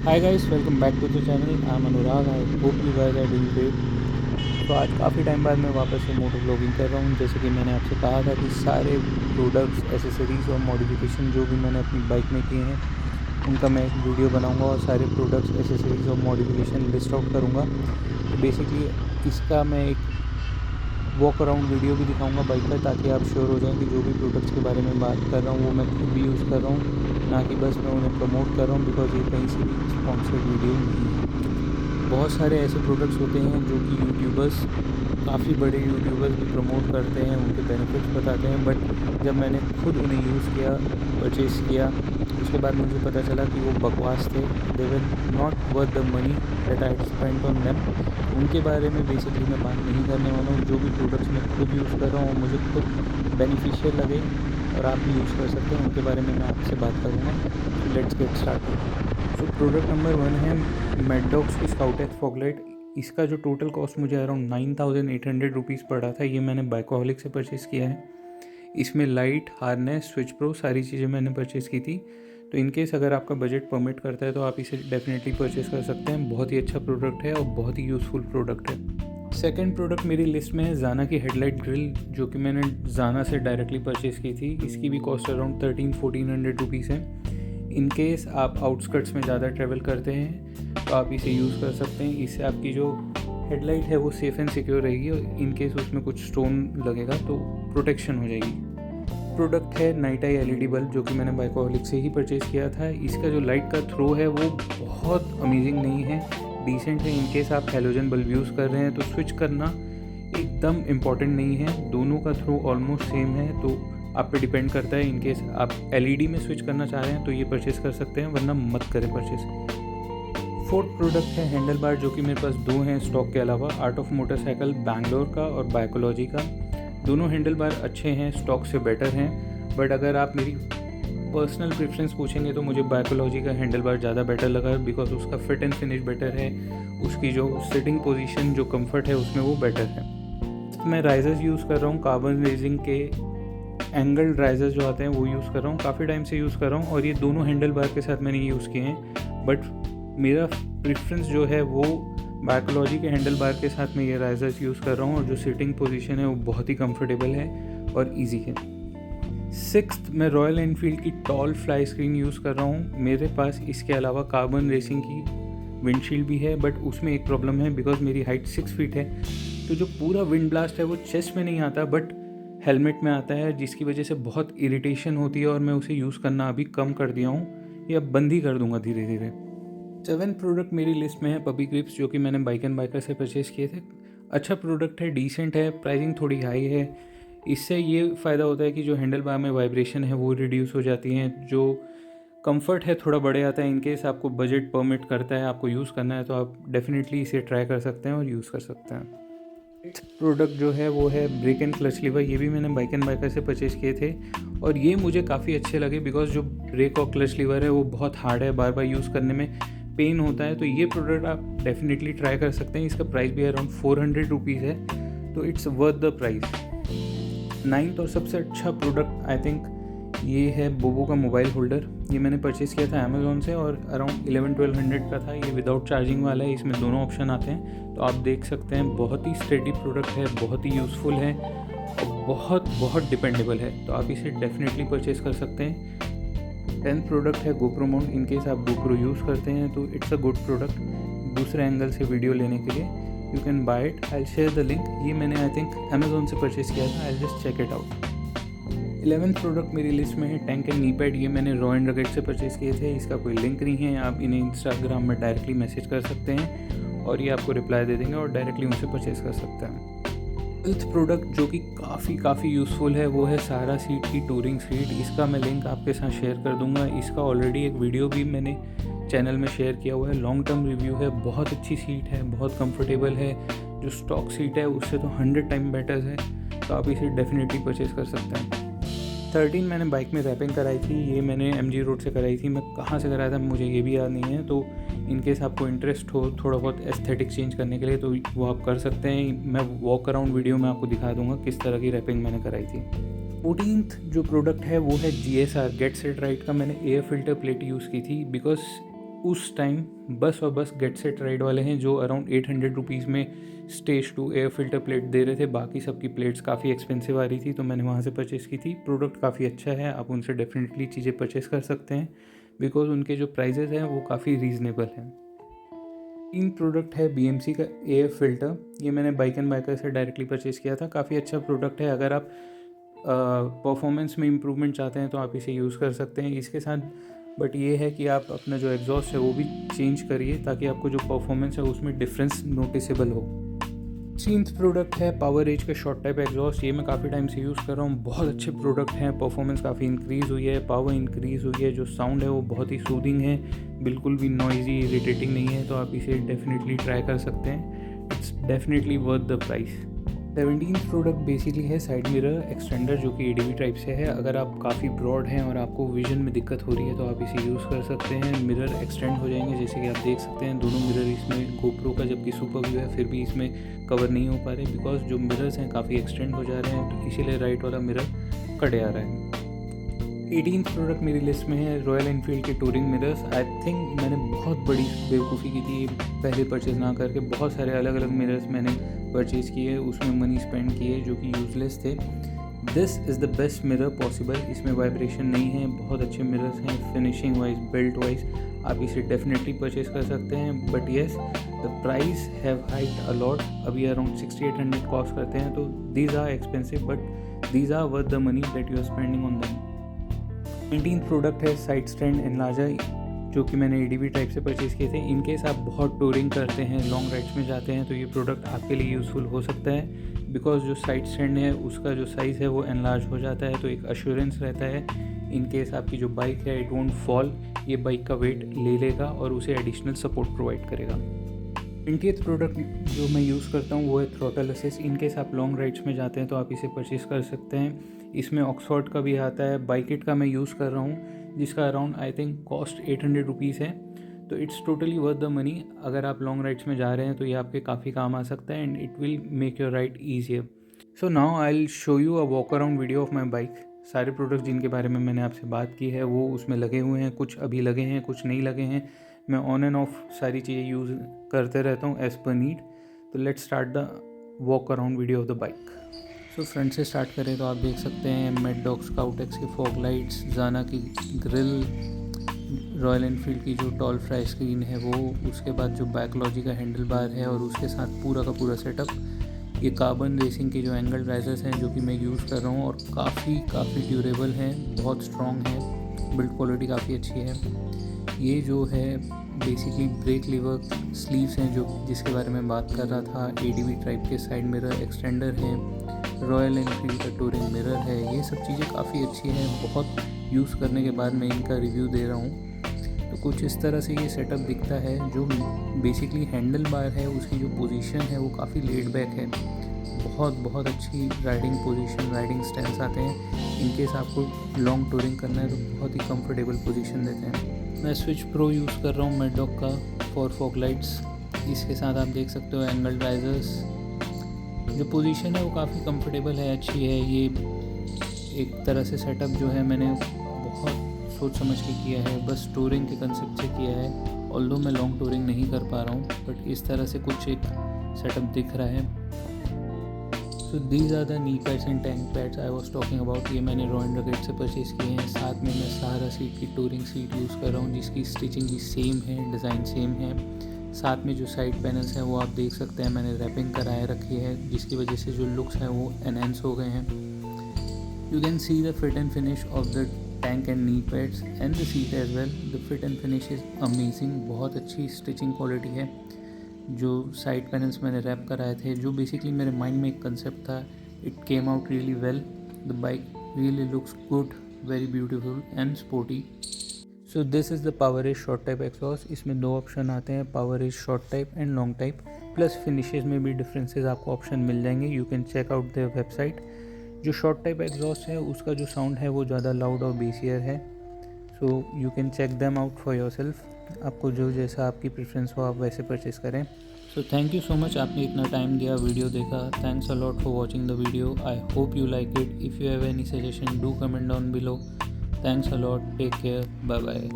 Hi guys, welcome back to the channel. I am Anurag. I hope you guys are doing great. तो आज काफ़ी time बाद मैं वापस से मोटो व्लॉगिंग कर रहा हूँ। जैसे कि मैंने आपसे कहा था कि सारे प्रोडक्ट्स, एसेसरीज़ और मॉडिफिकेशन जो भी मैंने अपनी बाइक में किए हैं उनका मैं एक वीडियो बनाऊंगा और सारे प्रोडक्ट्स, एसेसरीज़ और मॉडिफिकेशन लिस्ट आउट करूँगा। तो बेसिकली इसका मैं एक वॉक अराउंड वीडियो भी दिखाऊंगा बाइक का, ताकि आप श्योर हो जाएं कि जो भी प्रोडक्ट्स के बारे में बात कर रहा हूँ वो मैं खुद भी यूज़ कर रहा हूँ, ना कि बस मैं उन्हें प्रमोट कर रहा हूँ, बिकॉज़ ये कहीं से भी स्पॉन्सर्ड वीडियो नहीं है। बहुत सारे ऐसे प्रोडक्ट्स होते हैं जो कि यूट्यूबर्स, काफ़ी बड़े यूट्यूबर्स भी प्रमोट करते हैं, उनके बेनिफिट्स बताते हैं, बट जब मैंने खुद उन्हें यूज़ किया, परचेज़ किया, उसके बाद मुझे पता चला कि वो बकवास थे। They were not worth the money that I spent on them. उनके बारे में बेसिकली मैं बात नहीं करने वाला हूँ। जो भी प्रोडक्ट्स मैं खुद यूज़ कर रहा हूँ और मुझे खुद बेनिफिशियल लगे और आप भी यूज़ कर सकते हैं, उनके बारे में मैं आपसे बात करूँगा। So let's get started. So product number 1 है मेडडॉक्स की स्काउट एक्स फॉगलाइट। इसका जो टोटल कॉस्ट मुझे अराउंड 9800 रुपीज़ पड़ा था। ये मैंने बाइकोहॉलिक से परचेज़ किया है। इसमें लाइट, हार्नेस, स्विच प्रो सारी चीज़ें मैंने परचेज़ की थी। तो इनकेस अगर आपका बजट परमिट करता है तो आप इसे डेफिनेटली परचेज़ कर सकते हैं। बहुत ही अच्छा प्रोडक्ट है और बहुत ही यूज़फुल प्रोडक्ट है। सेकेंड प्रोडक्ट मेरी लिस्ट में है ज़ाना की हेडलाइट ग्रिल, जो कि मैंने ज़ाना से डायरेक्टली परचेज़ की थी। इसकी भी कॉस्ट अराउंड 1300-1400 रुपीज़ है। इन केस आप आउटस्कर्ट्स में ज़्यादा ट्रैवल करते हैं तो आप इसे यूज़ कर सकते हैं। इससे आपकी जो हेडलाइट है वो सेफ़ एंड सिक्योर रहेगी और इन केस उसमें कुछ स्टोन लगेगा तो प्रोटेक्शन हो जाएगी। प्रोडक्ट है नाइट आई एलईडी बल्ब, जो कि मैंने बाइकोहॉलिक से ही परचेज़ किया था। इसका जो लाइट का थ्रो है वो बहुत अमेजिंग नहीं है, डिसेंट है। इन केस आप हैलोजन बल्ब यूज़ कर रहे हैं तो स्विच करना एकदम इम्पॉर्टेंट नहीं है। दोनों का थ्रो ऑलमोस्ट सेम है, तो आप पे डिपेंड करता है। इन केस आप एलईडी में स्विच करना चाह रहे हैं तो ये परचेज़ कर सकते हैं, वरना मत करें परचेज़। फोर्थ प्रोडक्ट है हैंडल बार, जो कि मेरे पास दो हैं स्टॉक के अलावा, आर्ट ऑफ मोटरसाइकिल बैंगलोर का और बाइकोलॉजी का। दोनों हैंडल बार अच्छे हैं, स्टॉक से बेटर हैं, बट अगर आप मेरी पर्सनल प्रेफरेंस पूछेंगे तो मुझे बाइकोलॉजी का हैंडल बार ज़्यादा बेटर लगा, बिकॉज उसका फिट एंड फिनिश बेटर है, उसकी जो सिटिंग पोजीशन, जो कंफर्ट है उसमें वो बेटर है। मैं राइजर्स यूज़ कर रहा हूँ, कार्बन रेजिंग के एंगल राइजर्स जो आते हैं वो यूज़ कर रहा हूँ, काफ़ी टाइम से यूज़ कर रहा हूँ, और ये दोनों हैंडल बार के साथ मैंने यूज़ किए हैं। बट मेरा प्रेफरेंस जो है वो बाइकोलॉजी के हैंडल बार के साथ मैं ये राइजर्स यूज़ कर रहा हूँ, और जो सिटिंग पोजीशन है वो बहुत ही कंफर्टेबल है और इजी है। सिक्स्थ, मैं रॉयल एनफील्ड की टॉल फ्लाई स्क्रीन यूज़ कर रहा हूँ। मेरे पास इसके अलावा कार्बन रेसिंग की विंडशील्ड भी है, बट उसमें एक प्रॉब्लम है, बिकॉज मेरी हाइट 6 फीट है, तो जो पूरा विंड ब्लास्ट है वो चेस्ट में नहीं आता बट हेलमेट में आता है, जिसकी वजह से बहुत इरिटेशन होती है, और मैं उसे यूज़ करना अभी कम कर दिया हूँ, या बंद ही कर दूंगा धीरे धीरे। 7 प्रोडक्ट मेरी लिस्ट में है पपी ग्रिप्स, जो कि मैंने बाइक एंड बाइकर से परचेज़ किए थे। अच्छा प्रोडक्ट है, डिसेंट है, प्राइसिंग थोड़ी हाई है। इससे ये फ़ायदा होता है कि जो हैंडल बार में वाइब्रेशन है वो रिड्यूस हो जाती हैं, जो कंफर्ट है थोड़ा बढ़ जाता है। इनकेस आपको बजट परमिट करता है, आपको यूज़ करना है, तो आप डेफिनेटली इसे ट्राई कर सकते हैं और यूज़ कर सकते हैं। प्रोडक्ट जो है वो है ब्रेक एंड क्लच लीवर। ये भी मैंने बाइक एंड बाइकर से परचेज़ किए थे और ये मुझे काफ़ी अच्छे लगे, बिकॉज जो ब्रेक और क्लच लीवर है वो बहुत हार्ड है, बार बार यूज़ करने में पेन होता है। तो ये प्रोडक्ट आप डेफिनेटली ट्राई कर सकते हैं। इसका प्राइस भी अराउंड 400 रुपीज़ है, तो it's worth the price. Ninth और सबसे अच्छा प्रोडक्ट आई थिंक ये है बोबो का मोबाइल होल्डर। ये मैंने परचेज़ किया था अमेज़ोन से और अराउंड 1100-1200 का था। ये विदाउट चार्जिंग वाला है, इसमें दोनों ऑप्शन आते हैं, तो आप देख सकते हैं। बहुत ही स्टेडी प्रोडक्ट है, बहुत ही यूज़फुल है और बहुत डिपेंडेबल है, तो आप इसे डेफिनेटली परचेज़ कर सकते हैं। 10th प्रोडक्ट है गोप्रो माउंट। इन केस आप गोप्रो यूज़ करते हैं तो इट्स अ गुड प्रोडक्ट, दूसरे एंगल से वीडियो लेने के लिए। You can buy it, I share the link. ये मैंने आई थिंक अमेज़ोन से परचेज़ किया था, I just check it out. 11th product मेरी लिस्ट में है टैंक एंड नी पैड। ये मैंने रॉ एंड रगेट से परचेज़ किए थे। इसका कोई लिंक नहीं है, आप इन्हें इंस्टाग्राम में डायरेक्टली मैसेज कर सकते हैं और ये आपको रिप्लाई दे देंगे और डायरेक्टली उनसे परचेज़ कर सकते हैं। 12th प्रोडक्ट जो कि काफ़ी यूज़फुल है वो है सहारा सीट की टूरिंग सीट। इसका मैं लिंक आपके साथ शेयर कर दूंगा। इसका ऑलरेडी एक वीडियो भी मैंने चैनल में शेयर किया हुआ है, लॉन्ग टर्म रिव्यू है। बहुत अच्छी सीट है, बहुत कंफर्टेबल है, जो स्टॉक सीट है उससे तो 100 टाइम बेटर है, तो आप इसे डेफिनेटली परचेज़ कर सकते हैं। 13 मैंने बाइक में रैपिंग कराई थी। ये मैंने MG रोड से कराई थी। मैं कहाँ से कराया था मुझे ये भी याद नहीं है, तो इनकेस आपको इंटरेस्ट हो थोड़ा बहुत एस्थेटिक चेंज करने के लिए तो वो आप कर सकते हैं। मैं वॉक अराउंड वीडियो में आपको दिखा दूंगा किस तरह की रैपिंग मैंने कराई थी। 14th जो प्रोडक्ट है वो है GSR गेट सेट राइट का। मैंने एयर फिल्टर प्लेट यूज़ की थी, बिकॉज उस टाइम बस और बस गेट सेट राइड वाले हैं जो अराउंड 800 रुपीज़ में स्टेज 2 एयर फिल्टर प्लेट दे रहे थे। बाकी सबकी प्लेट्स काफ़ी एक्सपेंसिव आ रही थी, तो मैंने वहाँ से परचेज़ की थी। प्रोडक्ट काफ़ी अच्छा है, आप उनसे डेफिनेटली चीज़ें परचेज़ कर सकते हैं बिकॉज उनके जो प्राइजेज़ हैं वो काफ़ी रीज़नेबल हैं। 3 प्रोडक्ट है BMC का एयर फिल्टर। ये मैंने बाइक एंड बाइकर से डायरेक्टली परचेज़ किया था। काफ़ी अच्छा प्रोडक्ट है। अगर आप परफॉर्मेंस में इम्प्रूवमेंट चाहते हैं तो आप इसे यूज़ कर सकते हैं इसके साथ। बट ये है कि आप अपना जो एग्जॉस्ट है वो भी चेंज करिए ताकि आपको जो परफॉर्मेंस है उसमें डिफरेंस नोटिसेबल हो। 3th प्रोडक्ट है पावर एज का शॉर्ट टाइप एग्जॉस्ट। ये मैं काफ़ी टाइम से यूज़ कर रहा हूँ। बहुत अच्छे प्रोडक्ट हैं, परफॉर्मेंस काफ़ी इंक्रीज़ हुई है, पावर इंक्रीज़ हुई है, जो साउंड है वो बहुत ही सूदिंग है, बिल्कुल भी नॉइजी इरिटेटिंग नहीं है। तो आप इसे डेफिनेटली ट्राई कर सकते हैं। It's definitely worth the price. 17th product basically है साइड मिरर एक्सटेंडर जो कि ADV टाइप से है। अगर आप काफ़ी ब्रॉड हैं और आपको विजन में दिक्कत हो रही है तो आप इसे यूज़ कर सकते हैं। मिरर एक्सटेंड हो जाएंगे, जैसे कि आप देख सकते हैं दोनों मिरर इसमें GoPro का जबकि सुपर व्यू है फिर भी इसमें कवर नहीं हो पा रहे बिकॉज जो मिरर्स हैं काफ़ी एक्सटेंड हो जा रहे हैं, तो इसीलिए राइट वाला मिरर कटे आ रहा है। 18th प्रोडक्ट मेरी लिस्ट में है रॉयल एनफील्ड के टूरिंग मिरर्स। आई थिंक मैंने बहुत बड़ी बेवकूफ़ी की थी पहले परचेज़ ना करके। बहुत सारे अलग अलग मिरर्स मैंने परचेज़ किए, उसमें मनी स्पेंड किए जो कि यूज़लेस थे। This is the best mirror possible. इसमें वाइब्रेशन नहीं है, बहुत अच्छे मिरर्स हैं। फिनिशिंग वाइज, बिल्ट वाइज आप इसे डेफिनेटली परचेज़ कर सकते हैं। But yes, the price have hiked a lot. अभी अराउंड 6800 कॉस्ट करते हैं, तो these are expensive but these are worth the money that you are spending on them. 19th product है साइड स्टैंड एनलार्जर जो कि मैंने ADV टाइप से purchase किए थे। इनकेस आप बहुत टूरिंग करते हैं, लॉन्ग राइड्स में जाते हैं तो ये प्रोडक्ट आपके लिए यूज़फुल हो सकता है बिकॉज जो साइड स्टैंड है उसका जो साइज़ है वो एनलार्ज हो जाता है, तो एक अश्योरेंस रहता है इनकेस आपकी जो बाइक है इट वोंट फॉल। ये बाइक का वेट ले लेगा और उसे एडिशनल सपोर्ट प्रोवाइड करेगा। 20th प्रोडक्ट जो मैं यूज़ करता हूँ वो है थ्रॉटल असिस्ट। इनकेस आप लॉन्ग राइड्स में जाते हैं तो आप इसे परचेज़ कर सकते हैं। इसमें ऑक्सफोर्ड का भी आता है, बाइकिट का मैं यूज़ कर रहा हूँ जिसका around I think cost 800 rupees है। तो it's totally worth the money. अगर आप लॉन्ग राइड्स में जा रहे हैं तो ये आपके काफ़ी काम आ सकता है and it will make your ride easier. So now I will show you a walk around video of my bike. सारे प्रोडक्ट जिनके बारे में मैंने आपसे बात की है वो उसमें लगे हुए हैं, कुछ अभी लगे हैं कुछ नहीं लगे हैं। मैं ऑन एंड ऑफ सारी चीज़ें यूज़ करते रहता हूँ एज़ पर नीड। तो let's start the walk around video of the bike. So front से स्टार्ट करें तो आप देख सकते हैं मैड डॉग स्काउटेक्स की फॉग लाइट्स, जाना की ग्रिल, रॉयल एनफील्ड की जो टॉल फ्राई स्क्रीन है वो, उसके बाद जो बैकलॉजी का हैंडल बार है और उसके साथ पूरा का पूरा सेटअप। ये कार्बन रेसिंग के जो एंगल राइजर्स हैं जो कि मैं यूज़ कर रहा हूँ और काफ़ी ड्यूरेबल हैं, बहुत स्ट्रॉन्ग है, बिल्ड क्वालिटी काफ़ी अच्छी है। ये जो है बेसिकली ब्रेक लीवर स्लीव्स हैं जो जिसके बारे में बात कर रहा था। ADV टाइप के साइड मिरर एक्सटेंडर हैं, रॉयल एनफील्ड का टूरिंग मिरर है। ये सब चीज़ें काफ़ी अच्छी हैं। बहुत यूज़ करने के बाद मैं इनका रिव्यू दे रहा हूँ। तो कुछ इस तरह से ये सेटअप दिखता है। जो बेसिकली हैंडल बार है उसकी जो पोजीशन है वो काफ़ी लेड बैक है। बहुत अच्छी राइडिंग पोजीशन, राइडिंग स्टैंड्स आते हैं। इनकेस आपको लॉन्ग टूरिंग करना है तो बहुत ही कंफर्टेबल पोजीशन देते हैं। मैं स्विच प्रो यूज़ कर रहा हूँ मैड डॉग का फॉर फॉग लाइट्स। इसके साथ आप देख सकते हो एंगल राइजर्स। जो पोजीशन है वो काफ़ी कंफर्टेबल है, अच्छी है। ये एक तरह से सेटअप जो है मैंने बहुत सोच समझ के किया है, बस टूरिंग के कंसेप्ट से किया है। ऑल्दो मैं लॉन्ग टूरिंग नहीं कर पा रहा हूँ बट इस तरह से कुछ एक सेटअप दिख रहा है। So these are the knee pads and tank pads I was talking about. ये मैंने रॉ एंड रगेट से परचेज़ किए हैं। साथ में मैं सहारा सीट की टूरिंग सीट यूज़ कर रहा हूँ जिसकी स्टिचिंग भी सेम है, डिज़ाइन सेम है। साथ में जो साइड पैनल्स हैं वो आप देख सकते हैं मैंने रैपिंग कराए रखी है जिसकी वजह से जो लुक्स हैं वो एनहेंस हो गए हैं। You can see the fit and finish of the tank and knee pads and the seat as well. The fit and finish is amazing. बहुत अच्छी स्टिचिंग क्वालिटी है। जो साइड पैनल्स मैंने रैप कराए थे, जो बेसिकली मेरे माइंड में एक कंसेप्ट था, it came out really well. The bike really looks good, very beautiful and sporty. So this is the power age short type exhaust. इसमें 2 ऑप्शन आते हैं, power age short type and long type. Plus finishes में भी differences आपको option मिल जाएंगे। You can check out their website. जो short type exhaust है उसका जो साउंड है वो ज़्यादा लाउड और बेसियर है। So you can check them out for yourself. आपको जो जैसा आपकी प्रेफरेंस हो आप वैसे परचेज़ करें। So thank you so much, आपने इतना टाइम दिया वीडियो देखा। Thanks a lot for watching the video. I hope you like it. If you have any suggestion do comment down below. Thanks a lot, take care, bye bye.